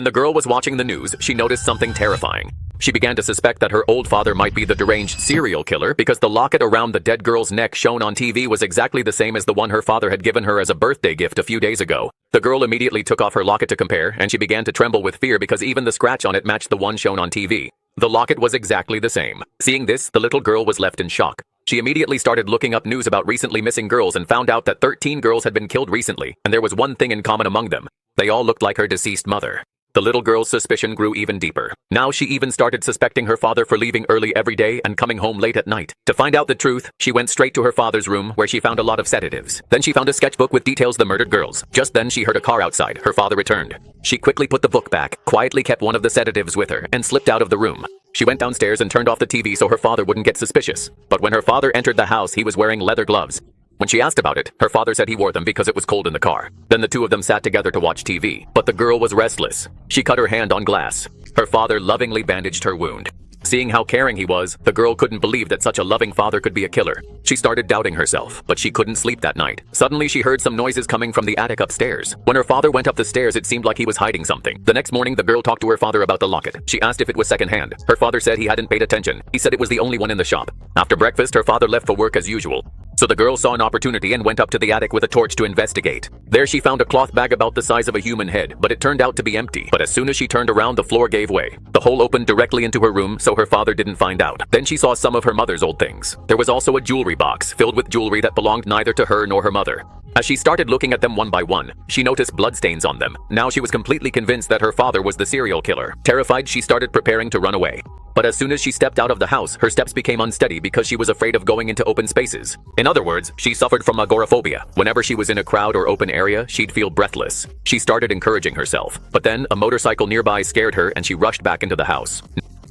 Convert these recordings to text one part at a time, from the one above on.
the girl was watching the news, she noticed something terrifying. She began to suspect that her old father might be the deranged serial killer because the locket around the dead girl's neck shown on TV was exactly the same as the one her father had given her as a birthday gift a few days ago. The girl immediately took off her locket to compare, and she began to tremble with fear because even the scratch on it matched the one shown on TV. The locket was exactly the same. Seeing this, the little girl was left in shock. She immediately started looking up news about recently missing girls and found out that 13 girls had been killed recently, and there was one thing in common among them. They all looked like her deceased mother. The little girl's suspicion grew even deeper. Now she even started suspecting her father for leaving early every day and coming home late at night. To find out the truth, she went straight to her father's room where she found a lot of sedatives. Then she found a sketchbook with details of the murdered girls. Just then she heard a car outside. Her father returned. She quickly put the book back, quietly kept one of the sedatives with her, and slipped out of the room. She went downstairs and turned off the TV so her father wouldn't get suspicious. But when her father entered the house, he was wearing leather gloves. When she asked about it, her father said he wore them because it was cold in the car. Then the two of them sat together to watch TV. But the girl was restless. She cut her hand on glass. Her father lovingly bandaged her wound. Seeing how caring he was, the girl couldn't believe that such a loving father could be a killer. She started doubting herself, but she couldn't sleep that night. Suddenly she heard some noises coming from the attic upstairs. When her father went up the stairs, it seemed like he was hiding something. The next morning, the girl talked to her father about the locket. She asked if it was secondhand. Her father said he hadn't paid attention. He said it was the only one in the shop. After breakfast, her father left for work as usual. So the girl saw an opportunity and went up to the attic with a torch to investigate. There she found a cloth bag about the size of a human head, but it turned out to be empty. But as soon as she turned around, the floor gave way. The hole opened directly into her room, so her father didn't find out. Then she saw some of her mother's old things. There was also a jewelry box filled with jewelry that belonged neither to her nor her mother. As she started looking at them one by one, she noticed bloodstains on them. Now she was completely convinced that her father was the serial killer. Terrified, she started preparing to run away. But as soon as she stepped out of the house, her steps became unsteady because she was afraid of going into open spaces. In other words, she suffered from agoraphobia. Whenever she was in a crowd or open area, she'd feel breathless. She started encouraging herself. But then, a motorcycle nearby scared her and she rushed back into the house.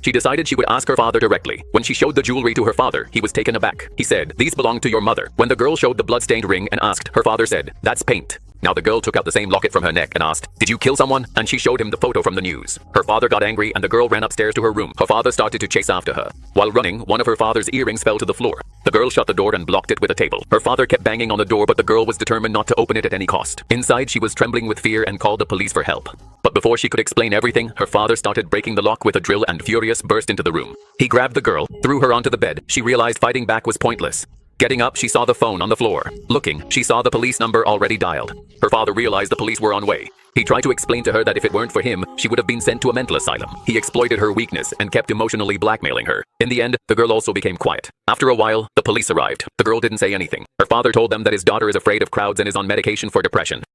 She decided she would ask her father directly. When she showed the jewelry to her father, he was taken aback. He said, "These belong to your mother." When the girl showed the bloodstained ring and asked, her father said, "That's paint." Now the girl took out the same locket from her neck and asked, "Did you kill someone?" And she showed him the photo from the news. Her father got angry and the girl ran upstairs to her room. Her father started to chase after her. While running, one of her father's earrings fell to the floor. The girl shut the door and blocked it with a table. Her father kept banging on the door, but the girl was determined not to open it at any cost. Inside, she was trembling with fear and called the police for help. But before she could explain everything, her father started breaking the lock with a drill and furious burst into the room. He grabbed the girl, threw her onto the bed. She realized fighting back was pointless. Getting up, she saw the phone on the floor. Looking, she saw the police number already dialed. Her father realized the police were on way. He tried to explain to her that if it weren't for him, she would have been sent to a mental asylum. He exploited her weakness and kept emotionally blackmailing her. In the end, the girl also became quiet. After a while, the police arrived. The girl didn't say anything. Her father told them that his daughter is afraid of crowds and is on medication for depression.